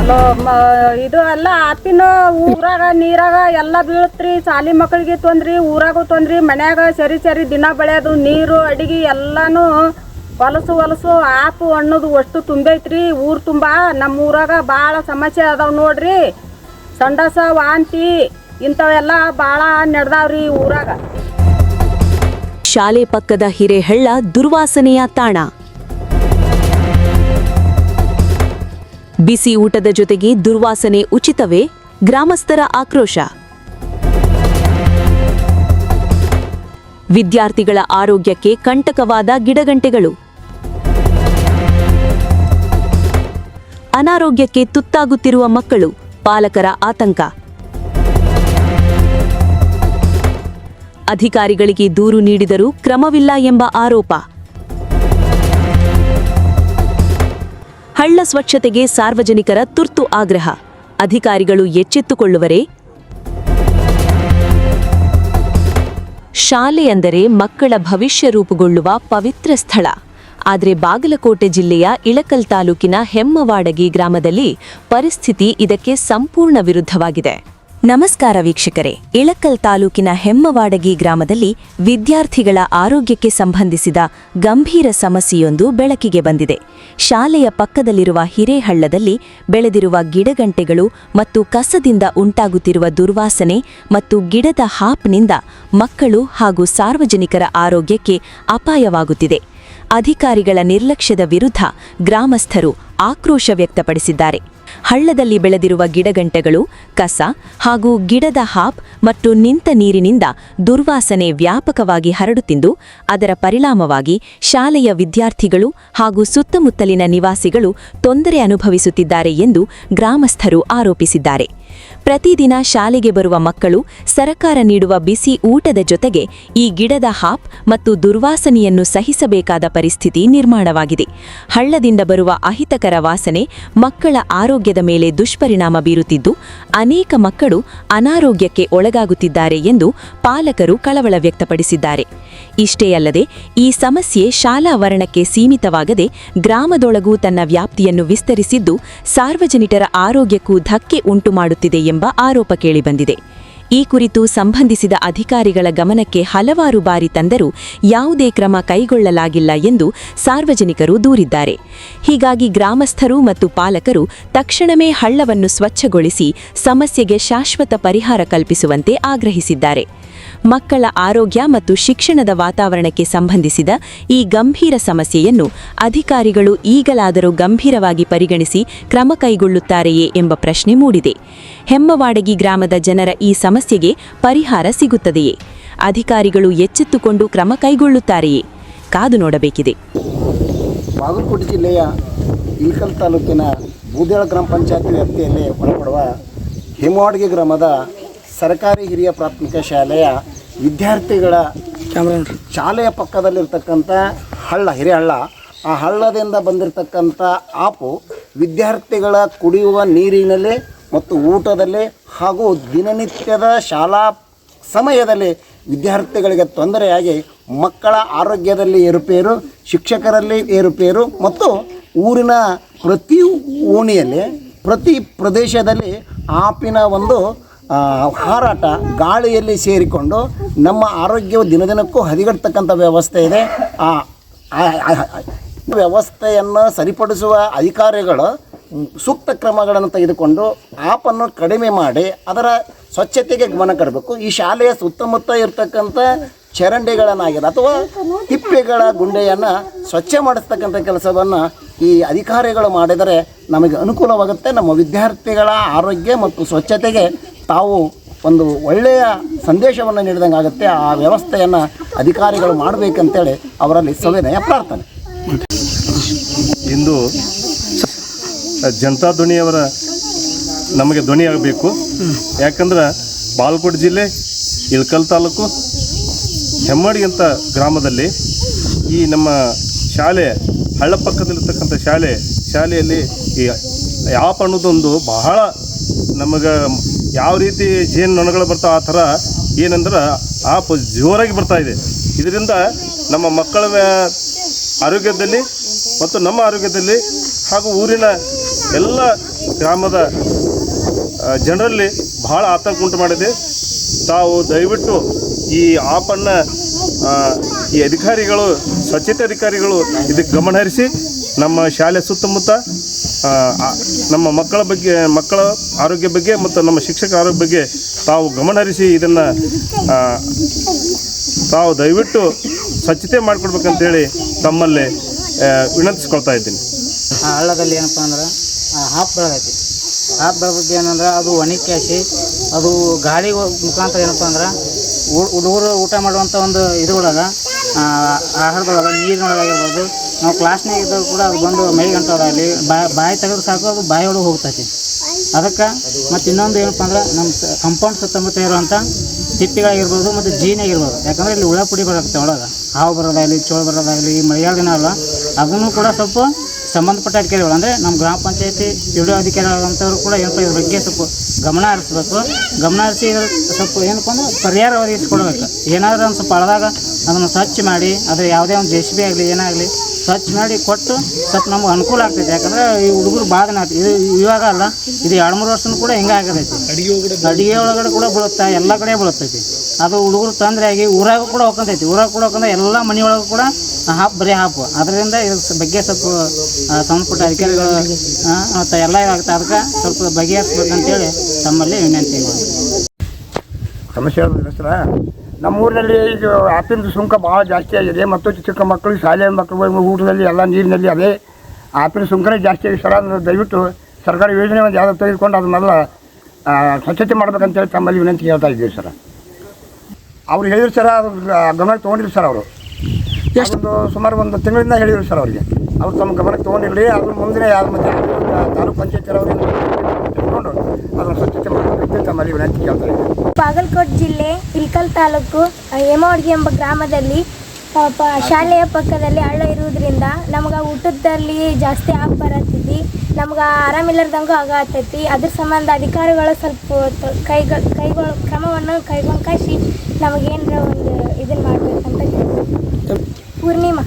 ಚಲೋ ಇದು ಎಲ್ಲ ಆಪಿನ ಊರಾಗ ನೀರಾಗ ಎಲ್ಲ ಬೀಳತ್ರಿ. ಸಾಲಿ ಮಕ್ಕಳಿಗೆ ತೊಂದ್ರಿ, ಊರಾಗೂ ತೊಂದ್ರಿ, ಮನ್ಯಾಗ ಸರಿ ದಿನ ಬೆಳೆಯೋದು ನೀರು ಅಡಿಗೆ ಎಲ್ಲಾನು ಹೊಲಸು ಆಪು ಅನ್ನೋದು ಅಷ್ಟು ತುಂಬೈತ್ರಿ. ಊರು ತುಂಬ ನಮ್ಮ ಊರಾಗ ಭಾಳ ಸಮಸ್ಯೆ ಅದಾವ ನೋಡ್ರಿ. ಸಂಡಾಸ ವಾಂತಿ ಇಂಥವೆಲ್ಲ ಭಾಳ ನಡೆದಾವ್ರಿ ಊರಾಗ. ಶಾಲೆ ಪಕ್ಕದ ಹಿರೇಹಳ್ಳ ದುರ್ವಾಸನೆಯ ತಾಣ. ಬಿಸಿ ಊಟದ ಜೊತೆಗೆ ದುರ್ವಾಸನೆ ಉಚಿತವೇ? ಗ್ರಾಮಸ್ಥರ ಆಕ್ರೋಶ. ವಿದ್ಯಾರ್ಥಿಗಳ ಆರೋಗ್ಯಕ್ಕೆ ಕಂಟಕವಾದ ಗಿಡಗಂಟೆಗಳು. ಅನಾರೋಗ್ಯಕ್ಕೆ ತುತ್ತಾಗುತ್ತಿರುವ ಮಕ್ಕಳು, ಪಾಲಕರ ಆತಂಕ. ಅಧಿಕಾರಿಗಳಿಗೆ ದೂರು ನೀಡಿದರೂ ಕ್ರಮವಿಲ್ಲ ಎಂಬ ಆರೋಪ. ಹಳ್ಳ ಸ್ವಚ್ಛತೆಗೆ ಸಾರ್ವಜನಿಕರ ತುರ್ತು ಆಗ್ರಹ. ಅಧಿಕಾರಿಗಳು ಎಚ್ಚೆತ್ತುಕೊಳ್ಳುವರೇ? ಶಾಲೆ ಅಂದರೆ ಮಕ್ಕಳ ಭವಿಷ್ಯ ರೂಪುಗೊಳ್ಳುವ ಪವಿತ್ರ ಸ್ಥಳ. ಆದರೆ ಬಾಗಲಕೋಟೆ ಜಿಲ್ಲೆಯ ಇಳಕಲ್ ತಾಲೂಕಿನ ಹೆಮ್ಮವಾಡಗಿ ಗ್ರಾಮದಲ್ಲಿ ಪರಿಸ್ಥಿತಿ ಇದಕ್ಕೆ ಸಂಪೂರ್ಣ ವಿರುದ್ಧವಾಗಿದೆ. ನಮಸ್ಕಾರ ವೀಕ್ಷಕರೇ. ಇಳಕಲ್ ತಾಲೂಕಿನ ಹೆಮ್ಮವಾಡಗಿ ಗ್ರಾಮದಲ್ಲಿ ವಿದ್ಯಾರ್ಥಿಗಳ ಆರೋಗ್ಯಕ್ಕೆ ಸಂಬಂಧಿಸಿದ ಗಂಭೀರ ಸಮಸ್ಯೆಯೊಂದು ಬೆಳಕಿಗೆ ಬಂದಿದೆ. ಶಾಲೆಯ ಪಕ್ಕದಲ್ಲಿರುವ ಹಿರೇಹಳ್ಳದಲ್ಲಿ ಬೆಳೆದಿರುವ ಗಿಡಗಂಟೆಗಳು ಮತ್ತು ಕಸದಿಂದ ಉಂಟಾಗುತ್ತಿರುವ ದುರ್ವಾಸನೆ ಮತ್ತು ಗಿಡದ ಹಾಪ್ನಿಂದ ಮಕ್ಕಳು ಹಾಗೂ ಸಾರ್ವಜನಿಕರ ಆರೋಗ್ಯಕ್ಕೆ ಅಪಾಯವಾಗುತ್ತಿದೆ. ಅಧಿಕಾರಿಗಳ ನಿರ್ಲಕ್ಷ್ಯದ ವಿರುದ್ಧ ಗ್ರಾಮಸ್ಥರು ಆಕ್ರೋಶ ವ್ಯಕ್ತಪಡಿಸಿದ್ದಾರೆ. ಹಳ್ಳದಲ್ಲಿ ಬೆಳೆದಿರುವ ಗಿಡಗಂಟೆಗಳು, ಕಸ ಹಾಗೂ ಗಿಡದ ಹಾಪ್ ಮತ್ತು ನಿಂತ ನೀರಿನಿಂದ ದುರ್ವಾಸನೆ ವ್ಯಾಪಕವಾಗಿ ಹರಡುತ್ತಿದ್ದು, ಅದರ ಪರಿಣಾಮವಾಗಿ ಶಾಲೆಯ ವಿದ್ಯಾರ್ಥಿಗಳು ಹಾಗೂ ಸುತ್ತಮುತ್ತಲಿನ ನಿವಾಸಿಗಳು ತೊಂದರೆ ಅನುಭವಿಸುತ್ತಿದ್ದಾರೆ ಎಂದು ಗ್ರಾಮಸ್ಥರು ಆರೋಪಿಸಿದ್ದಾರೆ. ಪ್ರತಿದಿನ ಶಾಲೆಗೆ ಬರುವ ಮಕ್ಕಳು ಸರಕಾರ ನೀಡುವ ಬಿಸಿ ಊಟದ ಜೊತೆಗೆ ಈ ಗಿಡದ ಹಾಪ್ ಮತ್ತು ದುರ್ವಾಸನೆಯನ್ನು ಸಹಿಸಬೇಕಾದ ಪರಿಸ್ಥಿತಿ ನಿರ್ಮಾಣವಾಗಿದೆ. ಹಳ್ಳದಿಂದ ಬರುವ ಅಹಿತಕರ ವಾಸನೆ ಮಕ್ಕಳ ಆರೋಗ್ಯದ ಮೇಲೆ ದುಷ್ಪರಿಣಾಮ ಬೀರುತ್ತಿದ್ದು, ಅನೇಕ ಮಕ್ಕಳು ಅನಾರೋಗ್ಯಕ್ಕೆ ಒಳಗಾಗುತ್ತಿದ್ದಾರೆ ಎಂದು ಪಾಲಕರು ಕಳವಳ ವ್ಯಕ್ತಪಡಿಸಿದ್ದಾರೆ. ಇಷ್ಟೇ ಅಲ್ಲದೆ ಈ ಸಮಸ್ಯೆ ಶಾಲಾ ಆವರಣಕ್ಕೆ ಸೀಮಿತವಾಗದೆ ಗ್ರಾಮದೊಳಗೂ ತನ್ನ ವ್ಯಾಪ್ತಿಯನ್ನು ವಿಸ್ತರಿಸಿದ್ದು, ಸಾರ್ವಜನಿಕರ ಆರೋಗ್ಯಕ್ಕೂ ಧಕ್ಕೆ ಉಂಟು ಮಾಡುತ್ತಿದೆ ಎಂಬ ಆರೋಪ ಕೇಳಿಬಂದಿದೆ. ಈ ಕುರಿತು ಸಂಬಂಧಿಸಿದ ಅಧಿಕಾರಿಗಳ ಗಮನಕ್ಕೆ ಹಲವಾರು ಬಾರಿ ತಂದರೂ ಯಾವುದೇ ಕ್ರಮ ಕೈಗೊಳ್ಳಲಾಗಿಲ್ಲ ಎಂದು ಸಾರ್ವಜನಿಕರು ದೂರಿದ್ದಾರೆ. ಹೀಗಾಗಿ ಗ್ರಾಮಸ್ಥರು ಮತ್ತು ಪಾಲಕರು ತಕ್ಷಣವೇ ಹಳ್ಳವನ್ನು ಸ್ವಚ್ಛಗೊಳಿಸಿ ಸಮಸ್ಯೆಗೆ ಶಾಶ್ವತ ಪರಿಹಾರ ಕಲ್ಪಿಸುವಂತೆ ಆಗ್ರಹಿಸಿದ್ದಾರೆ. ಮಕ್ಕಳ ಆರೋಗ್ಯ ಮತ್ತು ಶಿಕ್ಷಣದ ವಾತಾವರಣಕ್ಕೆ ಸಂಬಂಧಿಸಿದ ಈ ಗಂಭೀರ ಸಮಸ್ಯೆಯನ್ನು ಅಧಿಕಾರಿಗಳು ಈಗಲಾದರೂ ಗಂಭೀರವಾಗಿ ಪರಿಗಣಿಸಿ ಕ್ರಮ ಕೈಗೊಳ್ಳುತ್ತಾರೆಯೇ ಎಂಬ ಪ್ರಶ್ನೆ ಮೂಡಿದೆ. ಹೆಮ್ಮವಾಡಗಿ ಗ್ರಾಮದ ಜನರ ಈ ಸಮಸ್ಯೆಗೆ ಪರಿಹಾರ ಸಿಗುತ್ತದೆಯೇ? ಅಧಿಕಾರಿಗಳು ಎಚ್ಚೆತ್ತುಕೊಂಡು ಕ್ರಮ ಕೈಗೊಳ್ಳುತ್ತಾರೆಯೇ? ಕಾದು ನೋಡಬೇಕಿದೆ. ಬಾಗಲಕೋಟೆ ಜಿಲ್ಲೆಯ ಇಳಕಲ್ ತಾಲೂಕಿನ ಬೂದೇಳ ಗ್ರಾಮ ಪಂಚಾಯತ್ ವ್ಯಾಪ್ತಿಯಲ್ಲಿ ಒಳಪಡುವ ಹೆಮ್ಮವಾಡಗಿ ಗ್ರಾಮದ ಸರ್ಕಾರಿ ಹಿರಿಯ ಪ್ರಾಥಮಿಕ ಶಾಲೆಯ ವಿದ್ಯಾರ್ಥಿಗಳ ಶಾಲೆಯ ಪಕ್ಕದಲ್ಲಿರ್ತಕ್ಕಂಥ ಹಿರೇಹಳ್ಳ, ಆ ಹಳ್ಳದಿಂದ ಬಂದಿರತಕ್ಕಂಥ ಆಪು ವಿದ್ಯಾರ್ಥಿಗಳ ಕುಡಿಯುವ ನೀರಿನಲ್ಲಿ ಮತ್ತು ಊಟದಲ್ಲಿ ಹಾಗೂ ದಿನನಿತ್ಯದ ಶಾಲಾ ಸಮಯದಲ್ಲಿ ವಿದ್ಯಾರ್ಥಿಗಳಿಗೆ ತೊಂದರೆಯಾಗಿ ಮಕ್ಕಳ ಆರೋಗ್ಯದಲ್ಲಿ ಏರುಪೇರು, ಶಿಕ್ಷಕರಲ್ಲಿ ಏರುಪೇರು ಮತ್ತು ಊರಿನ ಪ್ರತಿ ಓಣಿಯಲ್ಲಿ ಪ್ರತಿ ಪ್ರದೇಶದಲ್ಲಿ ಆಪಿನ ಒಂದು ಹಾರಾಟ ಗಾಳಿಯಲ್ಲಿ ಸೇರಿಕೊಂಡು ನಮ್ಮ ಆರೋಗ್ಯವು ದಿನದಿನಕ್ಕೂ ಹದಗೆಡ್ತಕ್ಕಂಥ ವ್ಯವಸ್ಥೆ ಇದೆ. ವ್ಯವಸ್ಥೆಯನ್ನು ಸರಿಪಡಿಸುವ ಅಧಿಕಾರಿಗಳು ಸೂಕ್ತ ಕ್ರಮಗಳನ್ನು ತೆಗೆದುಕೊಂಡು ಆಪನ್ನು ಕಡಿಮೆ ಮಾಡಿ ಅದರ ಸ್ವಚ್ಛತೆಗೆ ಗಮನ ಕೊಡಬೇಕು. ಈ ಶಾಲೆಯ ಸುತ್ತಮುತ್ತ ಇರತಕ್ಕಂಥ ಚರಂಡಿಗಳನ್ನಾಗಿದೆ ಅಥವಾ ತಿಪ್ಪೆಗಳ ಗುಂಡೆಯನ್ನು ಸ್ವಚ್ಛ ಮಾಡಿಸ್ತಕ್ಕಂಥ ಕೆಲಸವನ್ನು ಈ ಅಧಿಕಾರಿಗಳು ಮಾಡಿದರೆ ನಮಗೆ ಅನುಕೂಲವಾಗುತ್ತೆ. ನಮ್ಮ ವಿದ್ಯಾರ್ಥಿಗಳ ಆರೋಗ್ಯ ಮತ್ತು ಸ್ವಚ್ಛತೆಗೆ ತಾವು ಒಂದು ಒಳ್ಳೆಯ ಸಂದೇಶವನ್ನು ನೀಡಿದಂಗೆ ಆಗುತ್ತೆ. ಆ ವ್ಯವಸ್ಥೆಯನ್ನು ಅಧಿಕಾರಿಗಳು ಮಾಡಬೇಕಂತೇಳಿ ಅವರಲ್ಲಿ ಸವಿನಯ ಪ್ರಾರ್ಥನೆ. ಇಂದು ಜನತಾ ಧ್ವನಿಯವರ ನಮಗೆ ಧ್ವನಿಯಾಗಬೇಕು. ಯಾಕಂದ್ರೆ ಬಾಗಲಕೋಟೆ ಜಿಲ್ಲೆ ಇಳಕಲ್ ತಾಲೂಕು ಹೆಮ್ಮವಾಡಗಿ ಅಂತ ಗ್ರಾಮದಲ್ಲಿ ಈ ನಮ್ಮ ಶಾಲೆ ಹಳ್ಳ ಪಕ್ಕದಲ್ಲಿರ್ತಕ್ಕಂಥ ಶಾಲೆಯಲ್ಲಿ ಈ ಆಪ್ ಅನ್ನೋದೊಂದು ಬಹಳ ನಮಗೆ ಯಾವ ರೀತಿ ಜೇನು ನೊಣಗಳು ಬರ್ತಾವೆ ಆ ಥರ ಏನಂದ್ರೆ ಆಪ್ ಜೋರಾಗಿ ಬರ್ತಾಯಿದೆ. ಇದರಿಂದ ನಮ್ಮ ಮಕ್ಕಳ ಆರೋಗ್ಯದಲ್ಲಿ ಮತ್ತು ನಮ್ಮ ಆರೋಗ್ಯದಲ್ಲಿ ಹಾಗೂ ಊರಿನ ಎಲ್ಲ ಗ್ರಾಮದ ಜನರಲ್ಲಿ ಬಹಳ ಆತಂಕ ಉಂಟು ಮಾಡಿದೆ. ತಾವು ದಯವಿಟ್ಟು ಈ ಆಪನ್ನು ಈ ಅಧಿಕಾರಿಗಳು, ಸ್ವಚ್ಛತೆ ಅಧಿಕಾರಿಗಳು ಇದಕ್ಕೆ ಗಮನ ಹರಿಸಿ ನಮ್ಮ ಶಾಲೆ ಸುತ್ತಮುತ್ತ ನಮ್ಮ ಮಕ್ಕಳ ಆರೋಗ್ಯ ಬಗ್ಗೆ ಮತ್ತು ನಮ್ಮ ಶಿಕ್ಷಕರ ಆರೋಗ್ಯ ಬಗ್ಗೆ ತಾವು ಗಮನ ಹರಿಸಿ ಇದನ್ನು ತಾವು ದಯವಿಟ್ಟು ಸ್ವಚ್ಛತೆ ಮಾಡಿಕೊಡ್ಬೇಕಂತೇಳಿ ತಮ್ಮಲ್ಲಿ ವಿನಂತಿಸ್ಕೊಳ್ತಾ ಇದ್ದೀನಿ. ಆ ಹಳ್ಳದಲ್ಲಿ ಏನಪ್ಪ ಅಂದ್ರೆ ಹಾಫ್ ಬೆಳೆದೈತಿ. ಹಾಫ್ ಬೆಳೆದದ್ದು ಏನಂದ್ರೆ ಅದು ಒಣಗ್ಯಾಸಿ ಅದು ಗಾಳಿ ಮುಖಾಂತರ ಏನಪ್ಪ ಅಂದ್ರೆ ಹುಡುಗರು ಊಟ ಮಾಡುವಂಥ ಒಂದು ಇದ್ರೊಳಗೆ ಆಹಾರದೊಳಗೆ ನೀರಿನೊಳಗಾಗಿರ್ಬೋದು, ನಾವು ಕ್ಲಾಸ್ನಾಗ ಇದ್ದಾಗ ಕೂಡ ಅದು ಬಂದು ಮೈ ಗಂಟೋದಾಗಲಿ ಬಾಯಿ ತೆಗೆದು ಸಾಕು ಅದು ಬಾಯಿ ಒಳಗೆ ಹೋಗ್ತೈತಿ. ಅದಕ್ಕೆ ಮತ್ತು ಇನ್ನೊಂದು ಏನಪ್ಪ ಅಂದ್ರೆ ನಮ್ಮ ಕಂಪೌಂಡ್ ಸುತ್ತಮುತ್ತ ಇರುವಂಥ ತಿಪ್ಪಿಗಳಾಗಿರ್ಬೋದು ಮತ್ತು ಜೀನಾಗಿರ್ಬೋದು. ಯಾಕಂದರೆ ಇಲ್ಲಿ ಹುಳ ಪುಡಿ ಬರುತ್ತೆ ಒಳಗೆ, ಹಾವು ಬರೋದಾಗಲಿ, ಚೋಳು ಬರೋದಾಗಲಿ, ಈ ಮಳೆಗಾಲ ದಿನ ಅಲ್ಲ, ಅದನ್ನು ಕೂಡ ಸ್ವಲ್ಪ ಸಂಬಂಧಪಟ್ಟ ಅಧಿಕಾರಿಗಳು ಅಂದರೆ ನಮ್ಮ ಗ್ರಾಮ ಪಂಚಾಯತಿ ಪಿಡಿಒ ಅಧಿಕಾರಿಗಳಂಥವ್ರು ಕೂಡ ಏನಪ್ಪ ಇದ್ರ ಬಗ್ಗೆ ಸ್ವಲ್ಪ ಗಮನ ಹರಿಸ್ಬೇಕು. ಗಮನ ಹರಿಸಿ ಇದ್ರ ಸ್ವಲ್ಪ ಏನಪ್ಪ ಅಂದ್ರೆ ಪರಿಹಾರ ಒದಗಿಸ್ಕೊಡ್ಬೇಕು. ಏನಾದರೂ ಒಂದು ಸ್ವಲ್ಪ ಅಳದಾಗ ಅದನ್ನು ಸ್ವಚ್ಛ ಮಾಡಿ, ಅದರ ಯಾವುದೇ ಒಂದು JCB ಆಗಲಿ ಏನಾಗಲಿ ಸ್ವಚ್ಛ ಮಾಡಿ ಕೊಟ್ಟು ಸ್ವಲ್ಪ ನಮ್ಗೆ ಅನುಕೂಲ ಆಗ್ತೈತೆ. ಯಾಕಂದರೆ ಈ ಹುಡುಗರು ಭಾಳ ದಿನ ಆಗ್ತದೆ, ಇದು ಇವಾಗ ಅಲ್ಲ, ಇದು 2-3 ವರ್ಷನೂ ಕೂಡ ಹಿಂಗೆ ಆಗತೈತಿ. ಅಡುಗೆ ಒಳಗಡೆ ಕೂಡ ಬೀಳುತ್ತಾ, ಎಲ್ಲ ಕಡೆ ಬೀಳುತ್ತೈತಿ. ಅದು ಹುಡುಗರು ತೊಂದರೆ ಆಗಿ ಊರಾಗೂ ಕೂಡ ಹೋಗ್ತೈತಿ. ಊರಾಗ ಕೂಡ ಹೋಗ್ಕೊಂಡ್ರೆ ಎಲ್ಲ ಮನೆಯೊಳಗೂ ಕೂಡ ಬರೀ ಹಾಪು. ಅದರಿಂದ ಇದ್ರ ಬಗ್ಗೆ ಸ್ವಲ್ಪ ಸಂಬಂಧಪಟ್ಟ ಅಧಿಕಾರಿಗಳು ಮತ್ತು ಎಲ್ಲ ಇದಾಗುತ್ತೆ. ಅದಕ್ಕೆ ಸ್ವಲ್ಪ ಬಗೆಹರಿಸ್ಬೇಕಂತೇಳಿ ತಮ್ಮಲ್ಲಿ ವಿನಂತಿ ಮಾಡಿ. ಸಮಸ್ಯೆ ಹೇಳಿದ್ರೆ ಸರ, ನಮ್ಮೂರಿನಲ್ಲಿ ಈಗ ಆಪಿನ ಸುಂಕ ಭಾಳ ಜಾಸ್ತಿ ಆಗಿದೆ. ಮತ್ತು ಚಿಕ್ಕ ಮಕ್ಕಳು, ಶಾಲೆ ಮಕ್ಕಳು ಊಟದಲ್ಲಿ ಎಲ್ಲ ನೀರಿನಲ್ಲಿ ಅದೇ ಆಪಿನ ಸುಂಕನೇ ಜಾಸ್ತಿ ಆಗಿದೆ ಸರ. ದಯವಿಟ್ಟು ಸರ್ಕಾರಿ ಯೋಜನೆ ಒಂದು ಯಾವುದೋ ತೆಗೆದುಕೊಂಡು ಅದು ಮೊದಲ ಸ್ವಚ್ಛತೆ ಮಾಡ್ಬೇಕಂತೇಳಿ ತಮ್ಮಲ್ಲಿ ವಿನಂತಿ ಹೇಳ್ತಾ ಇದ್ದೀವಿ ಸರ್. ಅವ್ರು ಹೇಳಿದ್ರು ಸರ, ಅದು ಗಮನಕ್ಕೆ ತೊಗೊಂಡಿದ್ರು ಸರ್. ಅವರು ಒಂದು ಸುಮಾರು ಒಂದು ತಿಂಗಳಿಂದ ಹೇಳಿದ್ರು ಸರ್ ಅವ್ರಿಗೆ. ಅವ್ರು ತಮ್ಮ ಗಮನಕ್ಕೆ ತೊಗೊಂಡಿರಲಿ, ಅದ್ರ ಮುಂದಿನ ಯಾರು ಮತ್ತೆ ತಾಲೂಕು ಪಂಚಾಯತ್ ಅವ್ರಿಗೆ ತೆಗೆದುಕೊಂಡು ಅದನ್ನು ಸ್ವಚ್ಛತೆ ಮಾಡಬೇಕಂತ ತಮ್ಮಲ್ಲಿ ವಿನಂತಿ ಕೇಳ್ತಾ ಇದ್ದೀವಿ. ಬಾಗಲಕೋಟೆ ಜಿಲ್ಲೆ ಇಳಕಲ್ ತಾಲೂಕು ಹೇಮವಾಡಗಿ ಎಂಬ ಗ್ರಾಮದಲ್ಲಿ ಶಾಲೆಯ ಪಕ್ಕದಲ್ಲಿ ಹಳ್ಳ ಇರುವುದರಿಂದ ನಮ್ಗೆ ಊಟದಲ್ಲಿ ಜಾಸ್ತಿ ಆಗಿ ಬರತ್ತೈತಿ. ನಮ್ಗೆ ಆರಾಮಿಲ್ಲದಂಗೂ ಆಗತ್ತೈತಿ. ಅದ್ರ ಸಂಬಂಧ ಅಧಿಕಾರಿಗಳು ಸ್ವಲ್ಪ ಕ್ರಮವನ್ನು ಕೈಗೊಂಡು ನಮಗೇನರ ಒಂದು ಇದನ್ನು ಮಾಡಬೇಕಂತ ಪೂರ್ಣಿಮಾ.